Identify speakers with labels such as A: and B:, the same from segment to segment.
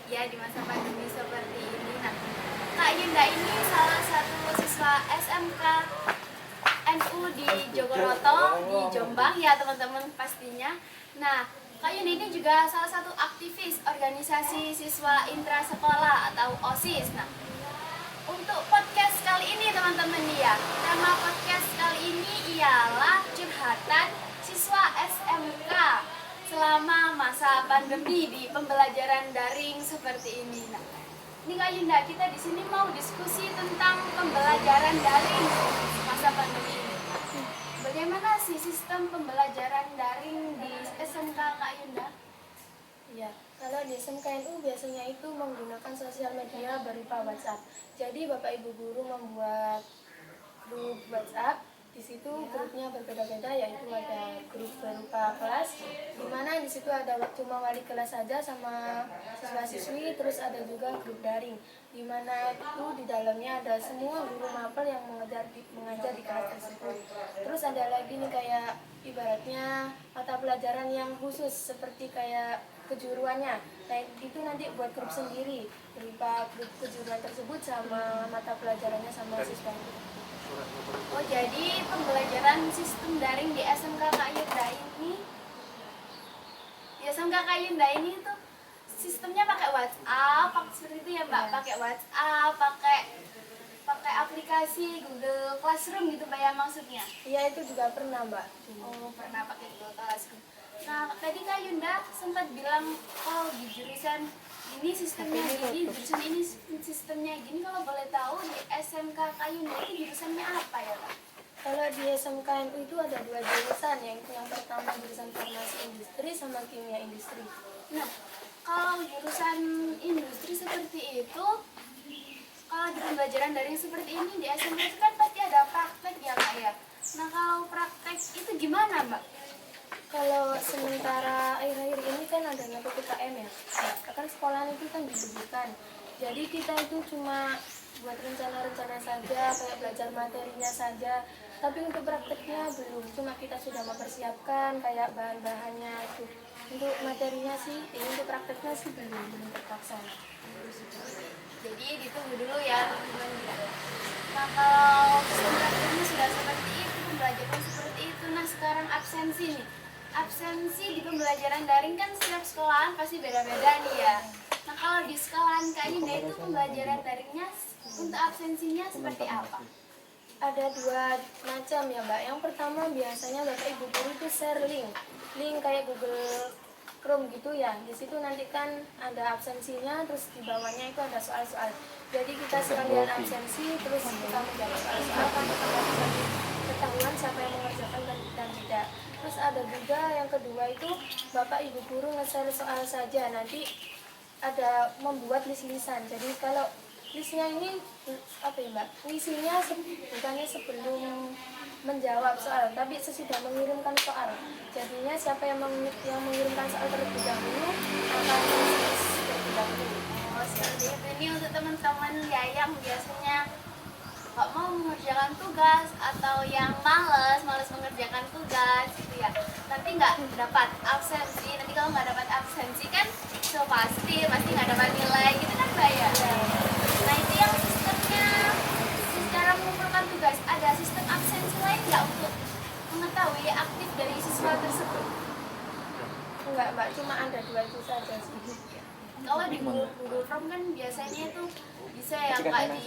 A: ya di masa pandemi seperti ini. Nah, Kak Yunda ini salah satu siswa SMK NU di Jogoroto, di Jombang ya teman-teman pastinya. Nah, Kak Yunda ini juga salah satu aktivis organisasi siswa intra sekolah atau OSIS. Nah, untuk podcast kali ini teman-teman ya, tema podcast kali ini ialah curhatan siswa SMK selama masa pandemi di pembelajaran daring seperti ini. Nah, ini Kak Yunda, kita di sini mau diskusi tentang pembelajaran daring masa pandemi ini. Bagaimana sih sistem pembelajaran daring di SMK Kak Yunda?
B: Ya, kalau di SMKNU biasanya itu menggunakan sosial media berupa WhatsApp. Jadi Bapak Ibu guru membuat grup WhatsApp. Di situ grupnya berbeda-beda, yaitu ada grup berupa kelas, di mana di situ ada cuma wali kelas saja sama siswa-siswi, terus ada juga grup daring, di mana itu di dalamnya ada semua guru mapel yang mengajar di kelas tersebut. Terus ada lagi nih kayak ibaratnya mata pelajaran yang khusus seperti kayak kejuruannya. Nah, itu nanti buat grup sendiri berupa grup kejuruan tersebut sama mata pelajarannya sama siswa.
A: Oh, jadi pembelajaran sistem daring di SMK Kak Yunda ini, tuh sistemnya pakai WhatsApp, seperti itu ya Mbak, pakai WhatsApp, pakai aplikasi Google Classroom gitu Mbak ya maksudnya?
B: Iya, itu juga pernah Mbak.
A: Oh, pernah pakai Google Classroom. Nah, tadi Kak Yunda sempat bilang, oh di jurusan ini sistemnya gini, jurusan ini sistemnya gini. Kalau boleh tahu di SMK Kak Yunda ini jurusannya apa ya Kak?
B: Kalau di SMKNU itu ada dua jurusan, yang pertama jurusan farmasi industri sama kimia industri.
A: Nah, kalau jurusan industri seperti itu, kalau di pembelajaran daring seperti ini di SMK itu kan pasti ada praktek ya Kak ya. Nah, kalau praktek itu gimana Mbak?
B: Kalau sementara akhir-akhir ini kan adanya PPKM ya, kan sekolahan itu kan diliburkan. Jadi kita itu cuma buat rencana-rencana saja, kayak belajar materinya saja. Tapi untuk prakteknya belum, cuma kita sudah mempersiapkan kayak bahan-bahannya itu. Untuk materinya sih, untuk prakteknya sih belum terlaksana.
A: Jadi ditunggu dulu ya teman-teman ya. Nah, kalau prakteknya sudah seperti itu, pembelajaran seperti itu, nah sekarang absensi nih. Absensi di pembelajaran daring kan setiap sekolahan pasti beda-beda nih ya. Nah, kalau di sekolahan Kak Yunda itu pembelajaran daringnya untuk absensinya seperti apa?
B: Ada dua macam ya Mbak. Yang pertama biasanya Bapak Ibu guru itu share link kayak Google Chrome gitu ya. Di situ nanti kan ada absensinya, terus di bawahnya itu ada soal-soal. Jadi kita sekalian absensi, terus kita menjawab soal-soal kan ketahuan siapa yang mengerjakan dan tidak. Terus ada juga yang kedua itu Bapak Ibu guru nge-share soal saja, nanti ada membuat list-listan. Jadi kalau listnya ini apa ya Mbak? Isinya bukannya sebelum menjawab soal, tapi sesudah mengirimkan soal. Jadinya siapa yang mengirimkan soal terlebih dahulu akan menulis terlebih dahulu.
A: Oh, seperti itu. Ini untuk teman-teman ya yang biasanya nggak mau mengerjakan tugas atau yang males mengerjakan tugas gitu ya, nanti nggak dapat absensi. Nanti kalau nggak dapat absensi kan so pasti nggak dapat nilai gitu kan Mbak ya. Nah, itu yang sistemnya secara mengumpulkan tugas. Ada sistem absensi lain nggak untuk mengetahui aktif dari siswa tersebut?
B: Enggak Mbak, cuma ada dua itu saja sih.
A: Kalau di Google Form kan biasanya itu bisa ya Kak,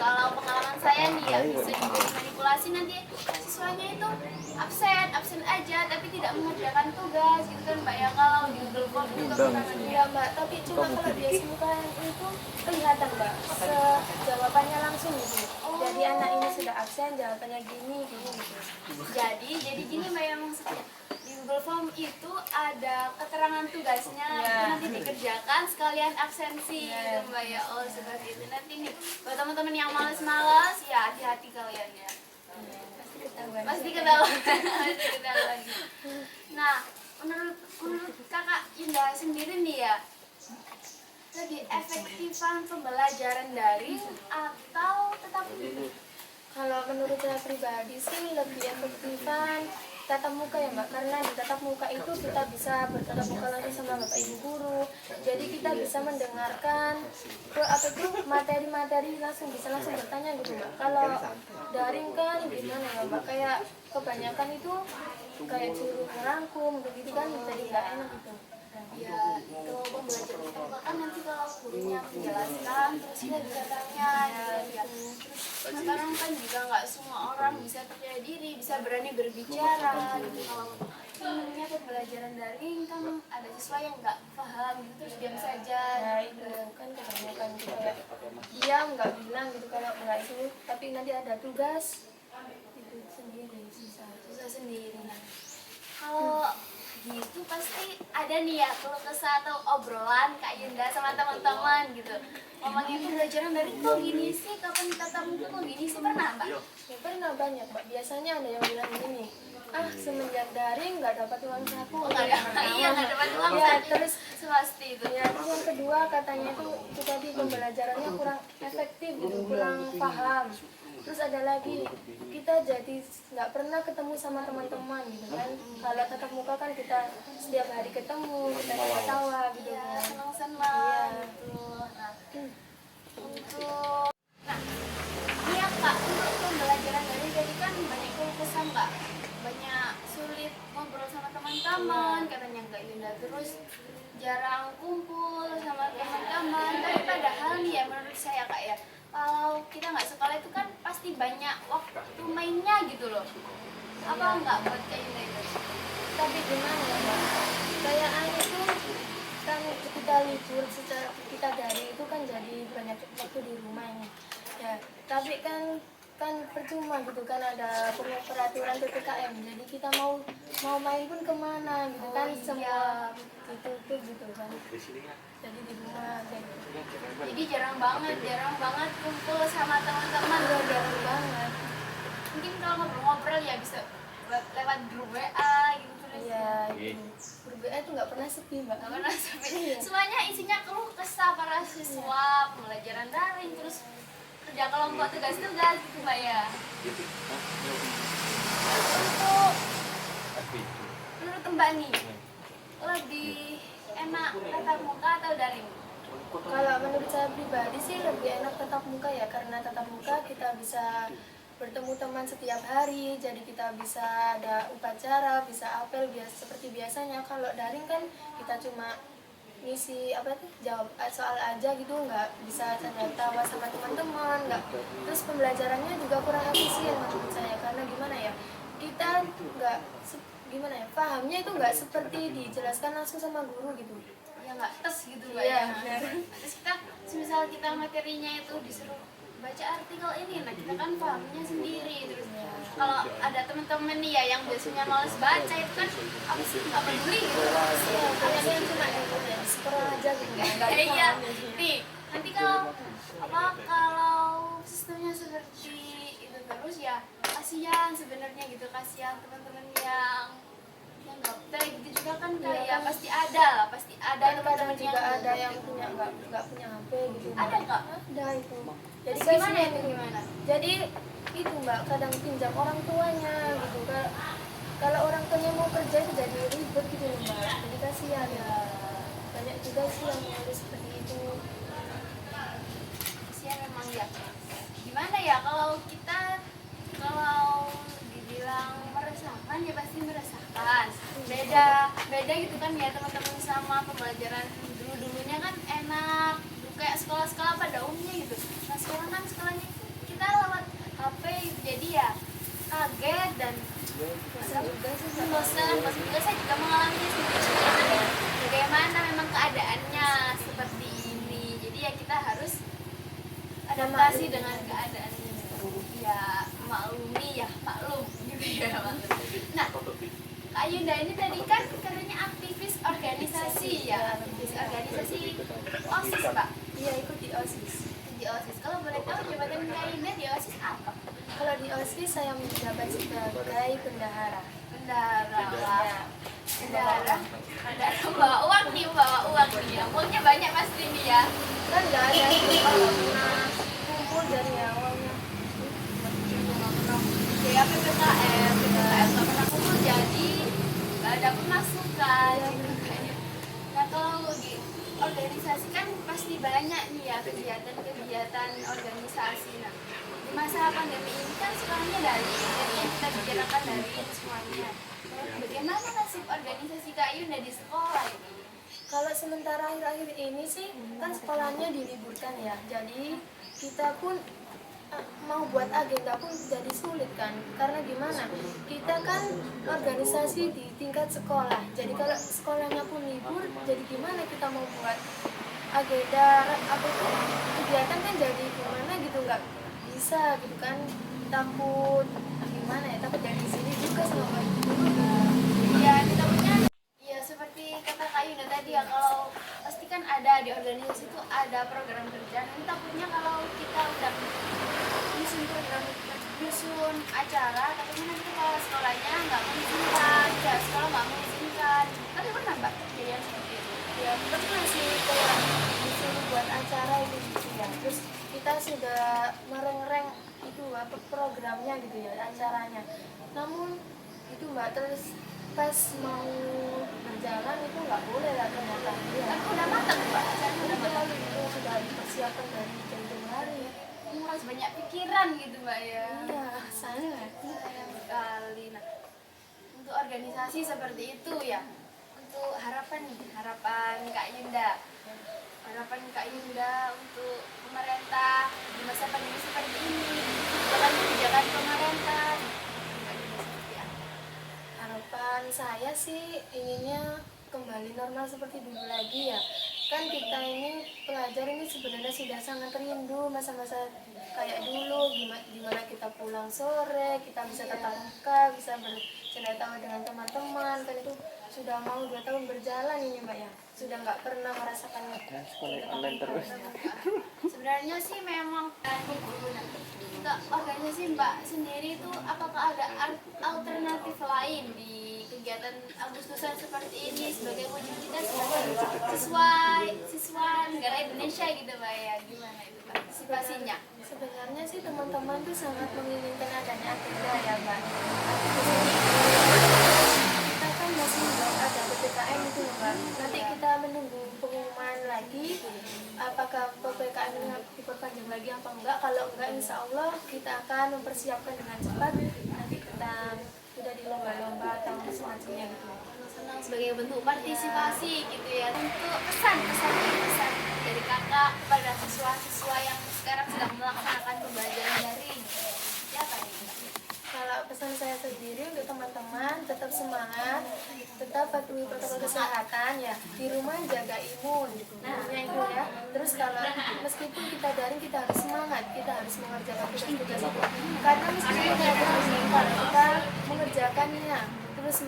A: kalau pengalaman saya nih ya bisa dimanipulasi, nanti siswanya itu absen aja tapi tidak mengerjakan tugas gitu kan Mbak ya. Kalau di Google Form juga pernah
B: Iya Mbak, tapi cuma kalau di SMK itu kelihatan Mbak, jawabannya langsung gitu. Jadi anak ini sudah absen, jawabannya gini gitu.
A: jadi gini Mbak yang maksudnya di Google Form itu ada keterangan tugasnya, itu nanti dikerjakan sekalian absensi gitu Mbak ya. Oh seperti itu. Nanti nih buat teman-teman yang males-males ya hati-hati kalian ya. Pasti ketahuan. Nah, menurut Kakak Yunda sendiri nih ya, lebih efektifan pembelajaran daring atau tetap muka?
B: Kalau menurut saya pribadi sih lebih efektifan tatap muka ya Mbak, karena di tatap muka itu kita bisa bertatap muka langsung sama Bapak Ibu guru, jadi kita bisa mendengarkan apa tuh materi-materi langsung, bisa langsung bertanya gitu Mbak. Kalau daring kan gimana ya Mbak, kayak kebanyakan itu kayak suruh merangkum begitu kan, jadi nggak enak gitu.
A: Ya itu pembelajaran pertama kan nanti kalau gurunya menjelaskan terus kita bisa tanya gitu ya. Terus sekarang kan juga nggak semua orang bisa percaya diri, bisa berani berbicara gitu. Kalau namanya pembelajaran daring kan ada siswa yang nggak paham gitu terus diam saja.
B: Nah itu kan kebanyakan gitu kayak diam nggak bilang gitu, kalau nggak itu tapi nanti ada tugas itu sendiri susah
A: Sendiri. Kalau gitu pasti ada nih ya keluh kesah atau obrolan Kak Yunda sama teman-teman gitu. Ngomongin pembelajaran daring kok gini sih, kapan tatap muka kok gini sih, pernah Mbak?
B: ya pernah banyak Mbak. Biasanya ada yang bilang gini, semenjak daring nggak dapat uang saku.
A: Nggak ada, iya nggak dapat uang
B: ya
A: saku.
B: terus
A: Pasti itu.
B: ya terus yang kedua katanya itu tadi pembelajarannya kurang efektif gitu, kurang paham. Terus ada lagi, kita jadi nggak pernah ketemu sama teman-teman gitu kan. Kalau tatap muka kan kita setiap hari ketemu, kita ketawa gitu
A: Iya,
B: kan.
A: senang-senang
B: Iya.
A: gitu. Nah, nah, iya Kak, untuk pembelajaran daring jadi kan banyak keluh kesah Kak. Banyak sulit ngobrol sama teman-teman, katanya Kak Yunda, terus jarang kumpul sama teman-teman. Tapi padahal nih ya menurut saya Kak ya, kalau kita nggak sekolah itu kan pasti banyak waktu mainnya gitu loh. Apa enggak buat Kak Yunda itu?
B: Tapi gimana ya Mbak, kayaknya itu kan kita libur secara kita dari itu kan jadi banyak waktu di rumah ini ya, tapi kan percuma gitu kan, ada peraturan PPKM, jadi kita mau main pun kemana gitu kan, semua ditutup gitu kan, jadi di rumah kayak gitu.
A: Jadi jarang banget kumpul sama teman-teman.
B: Jarang banget.
A: Mungkin kalau ngobrol-ngobrol ya bisa lewat grup WA gitu terus.
B: Iya, itu grup WA itu nggak pernah sepi Mbak.
A: Nggak pernah sepi.
B: Iya.
A: Semuanya isinya keluh kesah para siswa, pembelajaran daring, terus kerja kelompok, tugas-tugas gitu Mbak ya. Menurut Mbak nih, lebih enak tatap muka atau daring?
B: Kalau menurut saya pribadi sih lebih enak tatap muka ya, karena tatap muka kita bisa bertemu teman setiap hari, jadi kita bisa ada upacara, bisa apel seperti biasanya. Kalau daring kan kita cuma ngisi apa tuh, jawab soal aja gitu, nggak bisa tanya tawa sama teman-teman, nggak. Terus pembelajarannya juga kurang efisien menurut saya, karena gimana ya, kita nggak gimana ya, pahamnya itu nggak seperti dijelaskan langsung sama guru gitu.
A: Ya nggak tes gitu Mbak
B: Iya,
A: ya.
B: benar.
A: Terus kita, misal kita materinya itu disuruh baca artikel ini, nah kita kan pahamnya sendiri. Terus kalau ada teman-teman nih ya yang biasanya males baca itu kan apa sih, nggak peduli gitu.
B: Iya, kayaknya yang cuma ya scroll aja gitu, nggak
A: Iya,
B: dipahami.
A: nih nanti kalau sistemnya seperti itu terus ya kasihan sebenarnya gitu, kasihan teman-teman yang gaptek gitu juga kan kayak
B: Iya, kan.
A: pasti ada
B: Dan kadang
A: teman-teman
B: juga ada yang punya nggak punya HP gitu.
A: ada nggak?
B: Ada itu. Jadi
A: Terus gimana
B: kasihan
A: itu
B: gitu.
A: gimana?
B: Jadi itu Mbak, kadang pinjam orang tuanya gitu. Kalau orang tuanya mau kerja itu jadi ribet gitu loh Mbak. Jadi kasihan ya. Banyak juga sih yang harus seperti itu.
A: Kasihan memang ya. Gimana ya kalau dibilang meresahkan ya pasti meresahkan. Beda gitu kan ya teman-teman sama pembelajaran dulunya kan enak kayak sekolah-sekolah pada umumnya gitu. Nah sekarang kan sekolahnya kita lewat HP gitu. Jadi ya kaget dan bosan juga. Saya juga mengalaminya sendiri. Bagaimana memang keadaannya seperti ini, jadi ya kita harus adaptasi dengan keadaannya. Ya maklum gitu ya. Nah Kak Yunda ini tadi kan katanya aktivis organisasi ya, aktivis organisasi OSIS Pak.
B: Iya, ikut di OSIS.
A: Di OSIS, kalau boleh tahu jabatan Kak Yunda di OSIS apa?
B: Kalau di OSIS saya menjabat sebagai bendahara.
A: Bendahara bawa uang nih ya. Uangnya banyak pasti nih ya.
B: Kan nggak ada itu kalau pernah kumpul dari awalnya.
A: Ya PPKM nggak pernah kumpul ya jadi nggak ada pemasukan gitu kayaknya. Nah kalau di organisasi kan pasti banyak nih ya kegiatan-kegiatan organisasi. Nah di masa pandemi ini kan sekolahnya dari jadi yang kita bicarakan dari semuanya. Bagaimana nasib organisasi Kak Yunda di sekolah ini?
B: Kalau sementara akhir-akhir ini sih kan sekolahnya diliburkan ya, jadi kita pun mau buat agenda pun jadi sulit kan, karena gimana, kita kan organisasi di tingkat sekolah, jadi kalau sekolahnya pun libur, jadi gimana kita mau buat agenda apa itu kegiatan kan jadi gimana gitu, nggak bisa gitu kan, takut gimana ya, takut dari sini juga sama
A: Ya kita punya ya seperti kata Kak Yunda tadi ya, kalau pasti kan ada di organisasi itu ada program kerja. Nanti takutnya kalau kita udah nyusun acara, takutnya nanti kalau sekolahnya nggak mengizinkan, ya sekolah nggak mengizinkan. Tapi pernah Mbak kejadian seperti itu?
B: ya pernah sih kayak disuruh buat acara itu gitu ya, terus kita sudah mereng-reng itu apa programnya gitu ya, acaranya, namun itu mbak, terus pas mau berjalan itu nggak boleh lah ternyata ya.
A: Kan udah matang Mbak, acaranya udah matang.
B: Itu sudah dipersiapkan dari jauh-jauh hari.
A: Nguras banyak pikiran gitu Mbak ya.
B: Iya, sangat.
A: Sayang sekali. Nah, untuk organisasi seperti itu ya. Untuk harapan Kak Yunda. Harapan Kak Yunda untuk pemerintah di masa pandemi seperti ini. Kebijakan pemerintah. Kak Yunda seperti apa?
B: Harapan saya sih inginnya kembali normal seperti dulu lagi ya. Kan kita ini pelajar ini sebenarnya sudah sangat rindu masa-masa kayak dulu, gimana kita pulang sore, kita bisa tatap muka, bisa bercanda dengan teman-teman, kan itu sudah mau 2 tahun berjalan ini mbak ya, sudah nggak pernah merasakan
C: sekolah online terus.
A: Sebenarnya sih memang untuk organisasi Mbak sendiri itu apakah ada alternatif lain di kegiatan Agustusan seperti ini sebagai wujud kita sebagai siswa negara Indonesia gitu Mbak ya, gimana itu partisipasinya?
B: Sebenarnya sih teman-teman tuh sangat menginginkan adanya agenda ya mbak. Kita kan masih belum ada PPKM itu mbak. Nanti kita menunggu pengumuman lagi apakah PPKM ini diperpanjang lagi apa enggak. Kalau enggak insya Allah kita akan mempersiapkan dengan cepat. Nanti kita sudah di lomba-lomba atau semacamnya gitu.
A: Senang sebagai bentuk partisipasi gitu ya. Untuk pesan dari kakak kepada siswa-siswa yang sekarang sedang melaksanakan pembelajaran daring, ya apa ini?
B: Kalau pesan saya sendiri untuk teman-teman tetap semangat, tetap patuhi protokol kesehatan ya, di rumah jaga imun, intinya itu ya. Terus kalau meskipun kita daring kita harus semangat, kita harus mengerjakan tugas-tugas itu. Karena meskipun kita daring, kalau kita mengerjakannya, terus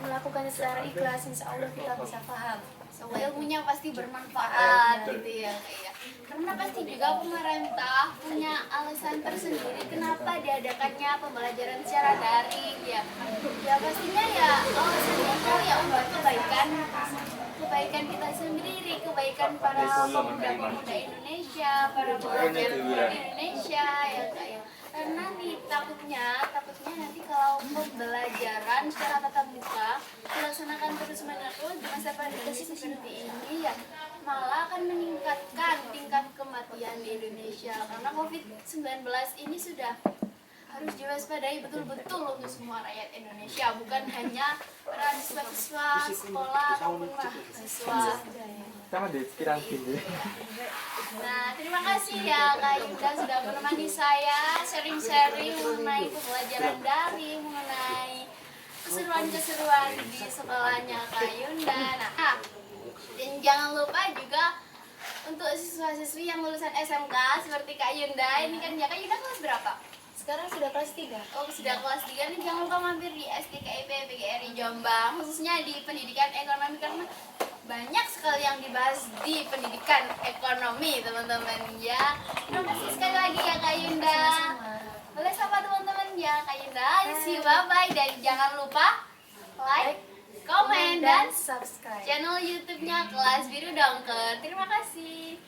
B: melakukannya secara ikhlas, insya Allah kita bisa paham.
A: Semua ilmunya pasti bermanfaat gitu ya kayak. Karena pasti juga pemerintah punya alasan tersendiri kenapa diadakannya pembelajaran secara daring ya. Ya pastinya ya alasannya itu ya untuk kebaikan kita sendiri, kebaikan para pemuda-pemuda Indonesia, para pelajar di Indonesia ya kayak. Karena nih takutnya nanti kalau pembelajaran secara tatap muka dilaksanakan terus-menerus di masa pandemi seperti ini ya malah akan meningkatkan tingkat kematian di Indonesia karena COVID-19 ini sudah harus diwaspadai betul-betul untuk semua rakyat Indonesia, bukan hanya para siswa sekolah ataupun mahasiswa.
C: Sama deh, kirang gini.
A: Nah, terima kasih ya Kak Yunda sudah menemani saya sharing-sharing mengenai pembelajaran daring, mengenai keseruan-keseruan di sekolahnya Kak Yunda. Nah, dan jangan lupa juga untuk siswa-siswi yang lulusan SMK seperti Kak Yunda, ini kan ya Kak Yunda kelas berapa?
B: Sekarang sudah kelas 3.
A: Oh, sudah kelas 3 nih, jangan lupa mampir di SDKIP PGRI Jombang, khususnya di pendidikan ekonomi karena banyak sekali yang dibahas di pendidikan ekonomi teman-teman ya. Terima kasih sekali lagi ya Kak Yunda. Boleh sapa teman-teman ya Kak Yunda. See you, bye-bye. Dan jangan lupa like, komen, dan
B: subscribe
A: channel YouTube-nya Kelas Biru Dongker. Terima kasih.